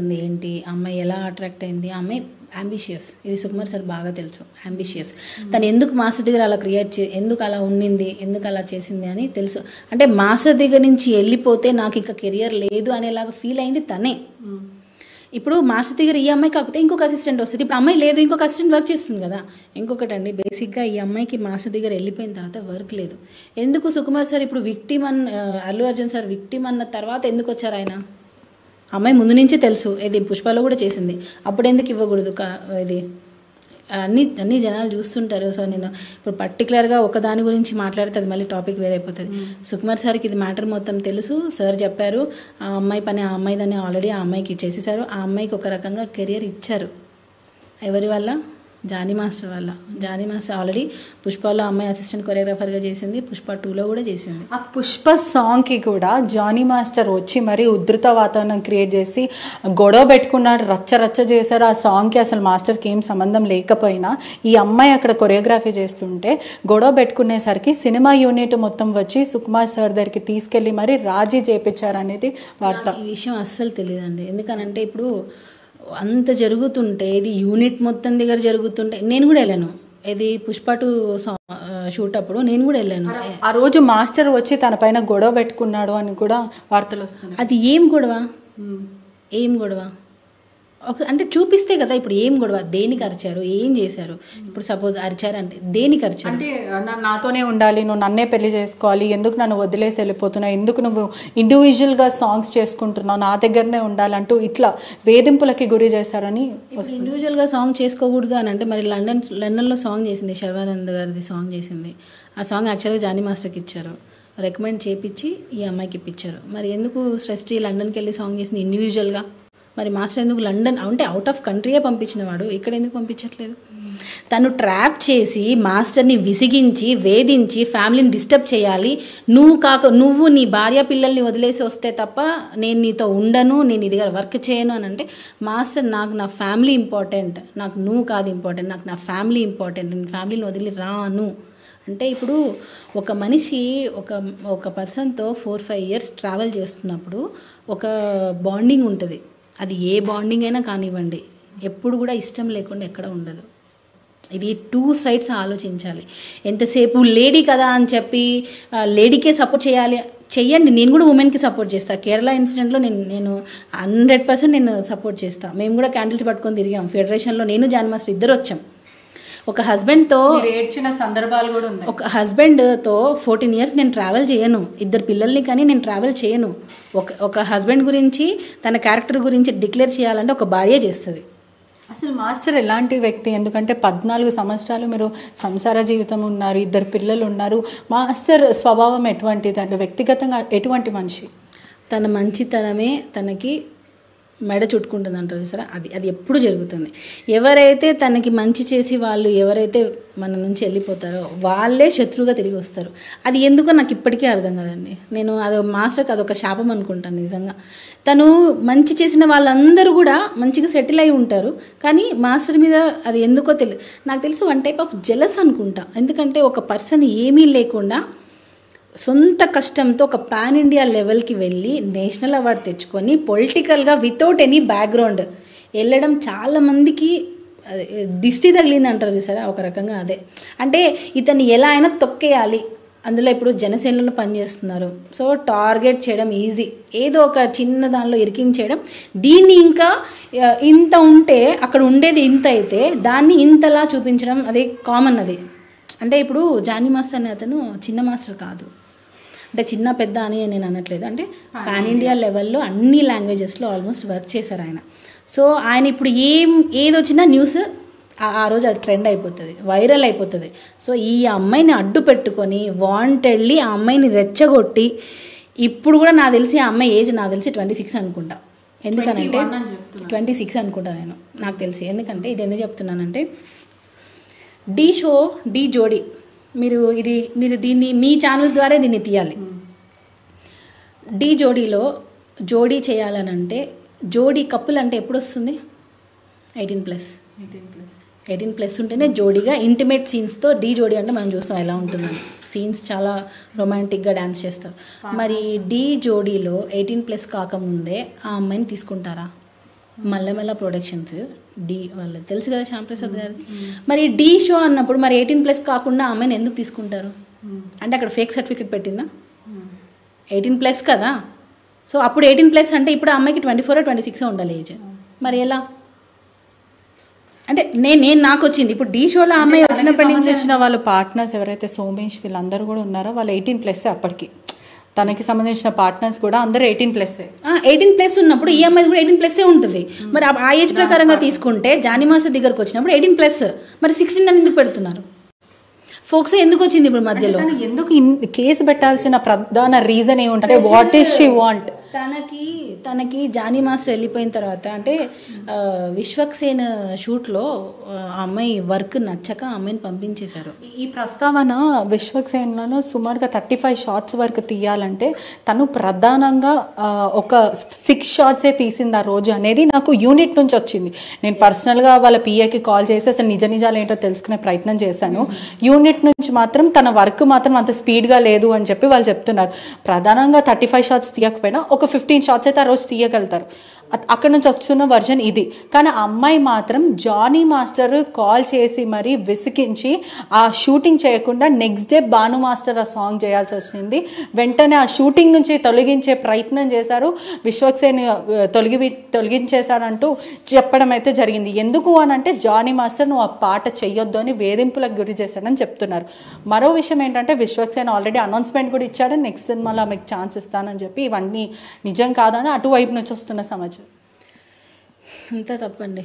ఉంది ఏంటి అమ్మాయి ఎలా అట్రాక్ట్ అయింది అమ్మాయి అంబిషియస్ ఇది సుకుమార్ సార్ బాగా తెలుసు అంబిషియస్ తను ఎందుకు మాస్టర్ దగ్గర అలా క్రియేట్ ఎందుకు అలా ఉండింది ఎందుకు అలా చేసింది అని తెలుసు అంటే మాస్టర్ దగ్గర నుంచి వెళ్ళిపోతే నాకు ఇంకా కెరియర్ లేదు అనేలాగా ఫీల్ అయింది తనే ఇప్పుడు మాస్టర్ దగ్గర ఈ అమ్మాయి కాకపోతే ఇంకొక అసిస్టెంట్ వస్తుంది ఇప్పుడు అమ్మాయి లేదు ఇంకొక అసిస్టెంట్ వర్క్ చేస్తుంది కదా ఇంకొకటి అండి బేసిక్గా ఈ అమ్మాయికి మాస్టర్ దగ్గర వెళ్ళిపోయిన తర్వాత వర్క్ లేదు ఎందుకు సుకుమార్ సార్ ఇప్పుడు victim Allu Arjun sir victim అన్న తర్వాత ఎందుకు వచ్చారు ఆయన అమ్మాయి ముందు నుంచే తెలుసు ఇది పుష్పలో కూడా చేసింది అప్పుడు ఎందుకు ఇవ్వకూడదు ఇది అన్ని జనాలు చూస్తుంటారు సో నేను ఇప్పుడు పర్టికులర్గా ఒకదాని గురించి మాట్లాడితే అది మళ్ళీ టాపిక్ వేరైపోతుంది సుకుమార్ సార్కి ఇది మ్యాటర్ మొత్తం తెలుసు సార్ చెప్పారు ఆ అమ్మాయి పని ఆ అమ్మాయిదని ఆల్రెడీ ఆ అమ్మాయికి చేసేసారు ఆ అమ్మాయికి ఒక రకంగా కెరియర్ ఇచ్చారు ఎవరి వల్ల జానీ మాస్టర్ వల్ల జానీ మాస్టర్ ఆల్రెడీ పుష్పలో అమ్మాయి అసిస్టెంట్ కొరియోగ్రాఫర్గా చేసింది పుష్ప 2లో కూడా చేసింది ఆ పుష్ప సాంగ్కి కూడా జానీ మాస్టర్ వచ్చి మరీ ఉధృత వాతావరణం క్రియేట్ చేసి గొడవ పెట్టుకున్నాడు రచ్చ చేశారు ఆ సాంగ్కి అసలు మాస్టర్కి ఏం సంబంధం లేకపోయినా ఈ అమ్మాయి అక్కడ కొరియోగ్రఫీ చేస్తుంటే గొడవ పెట్టుకునేసరికి సినిమా యూనిట్ మొత్తం వచ్చి సుకుమార్ సార్ దగ్గరికి తీసుకెళ్ళి మరీ రాజీ చేపించారు అనేది వార్త ఈ విషయం అస్సలు తెలియదండి ఎందుకనంటే ఇప్పుడు అంత జరుగుతుంటే ఇది యూనిట్ మొత్తం దగ్గర జరుగుతుంటే నేను కూడా వెళ్ళాను ఇది పుష్ప 2 షూట్ అప్పుడు నేను కూడా వెళ్ళాను ఆ రోజు మాస్టర్ వచ్చి తన పైన గొడవ పెట్టుకున్నాడు అని కూడా వార్తలు వస్తున్నాయి అది ఏం గొడవ అంటే చూపిస్తే కదా ఇప్పుడు ఏం గొడవ దేనికి అరిచారు ఏం చేశారు ఇప్పుడు సపోజ్ అరిచారంటే దేనికి అరిచారు అంటే నాతోనే ఉండాలి నువ్వు నన్నే పెళ్లి చేసుకోవాలి ఎందుకు నన్ను వదిలేసి వెళ్ళిపోతున్నావు ఎందుకు నువ్వు ఇండివిజువల్గా సాంగ్స్ చేసుకుంటున్నావు నా దగ్గరనే ఉండాలంటూ ఇట్లా వేధింపులకి గురి చేశారని ఇండివిజువల్గా సాంగ్ చేసుకోకూడదు అని అంటే మరి లండన్లో సాంగ్ చేసింది శర్వానంద్ గారిది సాంగ్ చేసింది ఆ సాంగ్ యాక్చువల్గా జానీ మాస్టర్కి ఇచ్చారు రికమెండ్ చేయించి ఈ అమ్మాయికి ఇప్పించారు మరి ఎందుకు సృష్టి లండన్కి వెళ్ళి సాంగ్ చేసింది ఇండివిజువల్గా మరి మాస్టర్ ఎందుకు లండన్ అంటే అవుట్ ఆఫ్ కంట్రీయే పంపించిన వాడు ఇక్కడ ఎందుకు పంపించట్లేదు తను ట్రాప్ చేసి మాస్టర్ని విసిగించి వేధించి ఫ్యామిలీని డిస్టర్బ్ చేయాలి నువ్వు నీ భార్య పిల్లల్ని వదిలేసి వస్తే తప్ప నేను నీతో ఉండను నేను ఇది వర్క్ చేయను అని అంటే మాస్టర్ నాకు నా ఫ్యామిలీ ఇంపార్టెంట్ నాకు నువ్వు కాదు ఇంపార్టెంట్ నాకు నా ఫ్యామిలీ ఇంపార్టెంట్ నేను ఫ్యామిలీని వదిలి రాను అంటే ఇప్పుడు ఒక మనిషి ఒక పర్సన్తో 4-5 years ట్రావెల్ చేస్తున్నప్పుడు ఒక బాండింగ్ ఉంటుంది అది ఏ బాండింగ్ అయినా కానివ్వండి ఎప్పుడు కూడా ఇష్టం లేకుండా ఎక్కడ ఉండదు ఇది 2 sides ఆలోచించాలి ఎంతసేపు లేడీ కదా అని చెప్పి లేడీకే సపోర్ట్ చెయ్యండి నేను కూడా ఉమెన్కి సపోర్ట్ చేస్తాను కేరళ ఇన్సిడెంట్లో నేను 100% నేను సపోర్ట్ చేస్తాను మేము కూడా క్యాండిల్స్ పట్టుకొని తిరిగాం ఫెడరేషన్లో నేను జానీ మాస్టర్ ఇద్దరు వచ్చాం ఒక హస్బెండ్తో ఏడ్చిన సందర్భాలు కూడా ఉన్నాయి ఒక హస్బెండ్తో 14 years నేను ట్రావెల్ చేయను 2 పిల్లల్ని కానీ నేను ట్రావెల్ చేయను ఒక హస్బెండ్ గురించి తన క్యారెక్టర్ గురించి డిక్లేర్ చేయాలంటే ఒక భార్య చేస్తుంది అసలు మాస్టర్ ఎలాంటి వ్యక్తి ఎందుకంటే 14 సంవత్సరాలు మీరు సంసార జీవితం ఉన్నారు 2 పిల్లలు ఉన్నారు మాస్టర్ స్వభావం ఎటువంటిది అంటే వ్యక్తిగతంగా ఎటువంటి మనిషి తన మంచితనమే తనకి మెడ చుట్టుకుంటుంది అంటారు సరే అది ఎప్పుడు జరుగుతుంది ఎవరైతే తనకి మంచి చేసి వాళ్ళు ఎవరైతే మన నుంచి వెళ్ళిపోతారో వాళ్ళే శత్రువుగా తిరిగి వస్తారు అది ఎందుకో నాకు ఇప్పటికీ అర్థం కాదండి నేను అది మాస్టర్కి అదొక శాపం అనుకుంటాను నిజంగా తను మంచి చేసిన వాళ్ళందరూ కూడా మంచిగా సెటిల్ అయి ఉంటారు కానీ మాస్టర్ మీద అది ఎందుకో నాకు తెలిసి వన్ టైప్ ఆఫ్ జెలస్ అనుకుంటా ఎందుకంటే ఒక పర్సన్ ఏమీ లేకుండా సొంత కష్టంతో ఒక పాన్ ఇండియా లెవెల్కి వెళ్ళి నేషనల్ అవార్డు తెచ్చుకొని పొలిటికల్గా వితౌట్ ఎనీ బ్యాక్గ్రౌండ్ వెళ్ళడం చాలామందికి దిష్టి తగిలింది అంటారు చూసారా ఒక రకంగా అదే అంటే ఇతన్ని ఎలా అయినా తొక్కేయాలి అందులో ఇప్పుడు జనసేనలో పనిచేస్తున్నారు సో టార్గెట్ చేయడం ఈజీ ఏదో ఒక చిన్న దానిలో ఇరికించేయడం దీన్ని ఇంకా ఇంత ఉంటే అక్కడ ఉండేది ఇంత అయితే దాన్ని ఇంతలా చూపించడం అది కామన్ అది అంటే ఇప్పుడు జానీ మాస్టర్ అనే అతను చిన్న మాస్టర్ కాదు అంటే చిన్న పెద్ద అని నేను అనట్లేదు అంటే పాన్ ఇండియా లెవెల్లో అన్ని లాంగ్వేజెస్లో ఆల్మోస్ట్ వర్క్ చేశారు ఆయన సో ఆయన ఇప్పుడు ఏది వచ్చినా న్యూస్ ఆ రోజు అది ట్రెండ్ అయిపోతుంది వైరల్ అయిపోతుంది సో ఈ అమ్మాయిని అడ్డు పెట్టుకొని వాంటెడ్లీ ఆ అమ్మాయిని రెచ్చగొట్టి ఇప్పుడు కూడా నాకు తెలిసి ఆ అమ్మాయి ఏజ్ నాకు తెలిసి 26 అనుకుంటా ఎందుకనంటే 26 అనుకుంటా నేను నాకు తెలిసి ఎందుకంటే ఇది ఎందుకు చెప్తున్నానంటే ఢీ జోడీ మీరు దీన్ని మీ ఛానల్స్ ద్వారా దీన్ని తీయాలి ఢీ జోడీలో జోడీ చేయాలనంటే జోడీ కప్పుల్ అంటే ఎప్పుడు వస్తుంది 18+ ఉంటేనే జోడీగా ఇంటిమేట్ సీన్స్తో ఢీ జోడీ అంటే మనం చూస్తాం ఎలా ఉంటుందని సీన్స్ చాలా రొమాంటిక్గా డ్యాన్స్ చేస్తారు మరి ఢీ జోడీలో 18+ కాకముందే ఆ అమ్మాయిని తీసుకుంటారా మల్లెమల్ల ప్రొడక్షన్స్, డి వాళ్ళది తెలుసు కదా శ్యాంప్రసాద్ గారిది. మరి డి షో అన్నప్పుడు మరి 18+ కాకుండా అమ్మాయిని ఎందుకు తీసుకుంటారు? అంటే అక్కడ ఫేక్ సర్టిఫికేట్ పెట్టిందా? 18+ కదా. సో అప్పుడు 18+ అంటే ఇప్పుడు ఆ అమ్మాయికి 24 26 ఉండాలి ఏజ్. మరి ఎలా? అంటే నేను నాకు వచ్చింది ఇప్పుడు డి షోలో అమ్మాయి వచ్చినప్పటి నుంచి వచ్చిన వాళ్ళ పార్ట్నర్స్ ఎవరైతే సోమేష్ వీళ్ళందరూ కూడా ఉన్నారో వాళ్ళు 18+ అప్పటికి. తనకి సంబంధించిన పార్ట్నర్స్ కూడా అందరూ 18+. 18+ ఉన్నప్పుడు ఈ అమ్మాయి కూడా 18+ ఉంటుంది. మరి ఆ ఏజ్ ప్రకారంగా తీసుకుంటే జానీ మాస్టర్ దగ్గరకు వచ్చినప్పుడు 18+. మరి 16 అని ఎందుకు పెడుతున్నారు? ఫోక్స్ ఎందుకు వచ్చింది ఇప్పుడు మధ్యలో? ఎందుకు కేసు పెట్టాల్సిన ప్రధాన రీజన్ ఏముంటే వాట్ ఈస్ షీ వాంట్? తనకి జానీ మాస్టర్ వెళ్ళిపోయిన తర్వాత అంటే విశ్వక్సేన్ షూట్లో ఆ అమ్మాయి వర్క్ నచ్చక అమ్మాయిని పంపించేశారు. ఈ ప్రస్తావన విశ్వక్సేన్లో సుమారుగా 35 షాట్స్ వరకు తీయాలంటే తను ప్రధానంగా ఒక 6 షాట్సే తీసింది ఆ రోజు అనేది నాకు యూనిట్ నుంచి వచ్చింది. నేను పర్సనల్గా వాళ్ళ పిఏకి కాల్ చేసి అసలు నిజాలు ఏంటో తెలుసుకునే ప్రయత్నం చేశాను. యూనిట్ నుంచి మాత్రం తన వర్క్ మాత్రం అంత స్పీడ్గా లేదు అని చెప్పి వాళ్ళు చెప్తున్నారు. ప్రధానంగా 35 షాట్స్ తీయకపోయినా ఒక 15 షాట్స్ అయితే ఆ రోజు తీయగలుగుతారు. అక్కడ నుంచి వస్తున్న వర్జన్ ఇది. కానీ ఆ అమ్మాయి మాత్రం జానీ మాస్టర్ కాల్ చేసి మరీ విసిగించి ఆ షూటింగ్ చేయకుండా నెక్స్ట్ డే భాను మాస్టర్ ఆ సాంగ్ చేయాల్సి వచ్చింది. వెంటనే ఆ షూటింగ్ నుంచి తొలగించే ప్రయత్నం చేశారు. విశ్వక్సేన్ తొలగించేశారంటూ చెప్పడం అయితే జరిగింది. ఎందుకు అని అంటే జానీ మాస్టర్ నువ్వు ఆ పాట చెయ్యొద్దు అని వేధింపులకు గురి చేశాడని చెప్తున్నారు. మరో విషయం ఏంటంటే విశ్వక్సేన్ ఆల్రెడీ అనౌన్స్మెంట్ కూడా ఇచ్చాడు, నెక్స్ట్ సినిమాలో ఆమెకు ఛాన్స్ ఇస్తానని చెప్పి. ఇవన్నీ నిజం కాదని అటువైపు నుంచి వస్తున్న సమాచారం అంతా తప్పండి.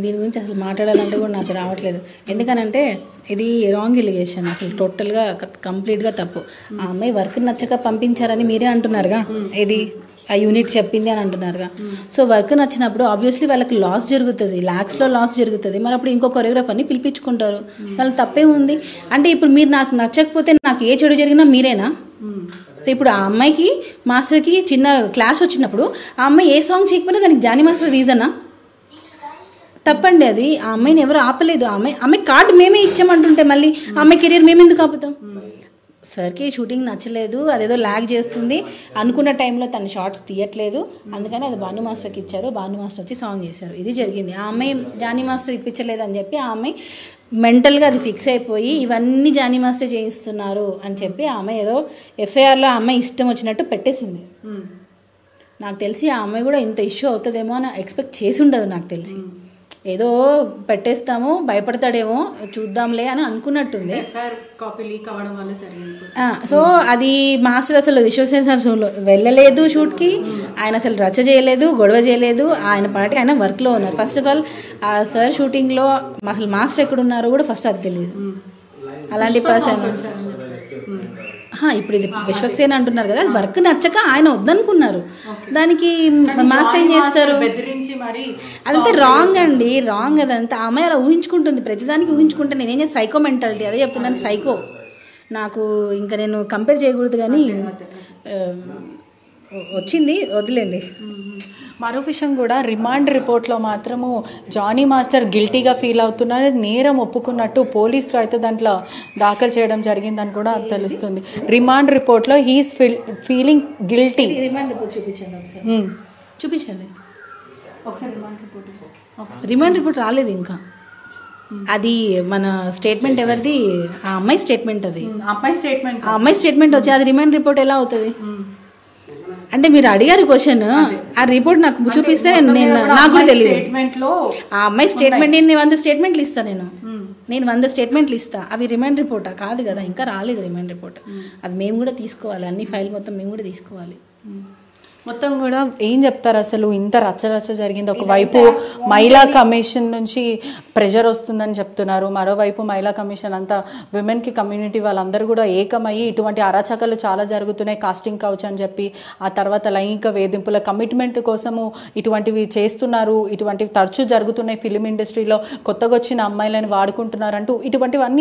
దీని గురించి అసలు మాట్లాడాలంటే కూడా నాకు రావట్లేదు. ఎందుకనంటే ఇది రాంగ్ ఎలిగేషన్, అసలు టోటల్గా కంప్లీట్గా తప్పు. ఆ అమ్మాయి వర్క్ నచ్చక పంపించారని మీరే అంటున్నారుగా, ఇది ఆ యూనిట్ చెప్పింది అని అంటున్నారుగా. సో వర్క్ నచ్చినప్పుడు ఆబ్వియస్లీ వాళ్ళకి లాస్ జరుగుతుంది, ల్యాక్స్లో లాస్ జరుగుతుంది. మరి అప్పుడు ఇంకో కొరియోగ్రాఫర్ని పిలిపించుకుంటారు, వాళ్ళకి తప్పే ఉంది. అంటే ఇప్పుడు మీరు నాకు నచ్చకపోతే నాకు ఏ చెడు జరిగినా మీరేనా? సో ఇప్పుడు ఆ అమ్మాయికి మాస్టర్కి చిన్న క్లాష్ వచ్చినప్పుడు ఆ అమ్మాయి ఏ సాంగ్ చేయకపోయినా దానికి జానీ మాస్టర్ రీజనా? తప్పండి అది. ఆ అమ్మాయిని ఎవరు ఆపలేదు. అమ్మాయి కార్డు మేమే ఇచ్చామంటుంటే మళ్ళీ ఆ అమ్మాయి కెరీర్ మేము ఎందుకు ఆపుతాం? సార్కి షూటింగ్ నచ్చలేదు, అదేదో ల్యాగ్ చేస్తుంది అనుకున్న టైంలో తన షార్ట్స్ తీయట్లేదు, అందుకని అది భాను మాస్టర్కి ఇచ్చారు. భాను మాస్టర్ వచ్చి సాంగ్ చేశారు. ఇది జరిగింది. ఆ అమ్మాయి జానీ మాస్టర్ ఇప్పించలేదు అని చెప్పి ఆ అమ్మాయి మెంటల్గా అది ఫిక్స్ అయిపోయి ఇవన్నీ జానీ మాస్టర్ చేయిస్తున్నారు అని చెప్పి ఆ అమ్మాయి ఏదో ఎఫ్ఐఆర్లో ఆ అమ్మాయి ఇష్టం వచ్చినట్టు పెట్టేసింది. నాకు తెలిసి ఆ అమ్మాయి కూడా ఇంత ఇష్యూ అవుతుందేమో అని ఎక్స్పెక్ట్ చేసి ఉండదు. నాకు తెలిసి ఏదో పెట్టేస్తాము భయపడతాడేమో చూద్దాంలే అని అనుకున్నట్టుంది. సో అది మాస్టర్ అసలు విశ్వక్సేన్ సార్ వెళ్ళలేదు షూట్కి, ఆయన అసలు రచ్చ చేయలేదు, గొడవ చేయలేదు, ఆయన పాటికి ఆయన వర్క్లో ఉన్నారు. ఫస్ట్ ఆఫ్ ఆల్ ఆ సార్ షూటింగ్లో అసలు మాస్టర్ ఎక్కడున్నారో కూడా ఫస్ట్ అది తెలియదు. అలాంటి పర్సన్ ఇప్పుడు ఇది విశ్వక్సేన్ అంటున్నారు కదా, వర్క్ నచ్చక ఆయన వద్దనుకున్నారు, దానికి మాస్టర్ ఏం చేస్తారు? అదంతా రాంగ్ అండి, రాంగ్. అదంతా అమ్మాయి అలా ఊహించుకుంటుంది, ప్రతిదానికి ఊహించుకుంటే నేనేం చేస్తే సైకో మెంటాలిటీ, అదే చెప్తున్నాను, సైకో. నాకు ఇంకా నేను కంపేర్ చేయకూడదు కానీ వచ్చింది వదిలేండి. మరో విషయం కూడా రిమాండ్ రిపోర్ట్లో మాత్రము జానీ మాస్టర్ గిల్టీగా ఫీల్ అవుతున్నారు, నేరం ఒప్పుకున్నట్టు పోలీసులు అయితే దాంట్లో దాఖలు చేయడం జరిగిందని కూడా తెలుస్తుంది. రిమాండ్ రిపోర్ట్లో he is feeling guilty. Remand report చూపించండి ఒకసారి, చూపించండి ఒకసారి. రిమాండ్ రిపోర్ట్ రాలేదు ఇంకా. అది మన స్టేట్మెంట్ ఎవరిది? ఆ అమ్మాయి స్టేట్మెంట్. అది ఆ అమ్మాయి స్టేట్మెంట్ వచ్చి అది రిమాండ్ రిపోర్ట్ ఎలా అవుతుంది? అంటే మీరు అడిగారు క్వశ్చన్, ఆ రిపోర్ట్ నాకు చూపిస్తే నాకు కూడా తెలియదు. ఆ అమ్మాయి స్టేట్మెంట్ నేను 100 స్టేట్మెంట్లు ఇస్తాను, నేను 100 స్టేట్మెంట్లు ఇస్తా. అవి రిమాండ్ రిపోర్టా? కాదు కదా, ఇంకా రాలేదు రిమాండ్ రిపోర్ట్. అది మేము కూడా తీసుకోవాలి, అన్ని ఫైల్ మొత్తం మేము కూడా తీసుకోవాలి. మొత్తం కూడా ఏం చెప్తారు అసలు? ఇంత రచ్చ జరిగింది. ఒకవైపు మహిళా కమిషన్ నుంచి ప్రెషర్ వస్తుందని చెప్తున్నారు, మరోవైపు మహిళా కమిషన్ అంతా విమెన్కి కమ్యూనిటీ వాళ్ళందరూ కూడా ఏకమయ్యి ఇటువంటి అరాచకాలు చాలా జరుగుతున్నాయి, కాస్టింగ్ కౌచ్ అని చెప్పి, ఆ తర్వాత లైంగిక వేధింపుల కమిట్మెంట్ కోసము ఇటువంటివి చేస్తున్నారు, ఇటువంటివి తరచూ జరుగుతున్నాయి ఫిలిం ఇండస్ట్రీలో, కొత్తగా వచ్చిన అమ్మాయిలను వాడుకుంటున్నారు అంటూ ఇటువంటివన్నీ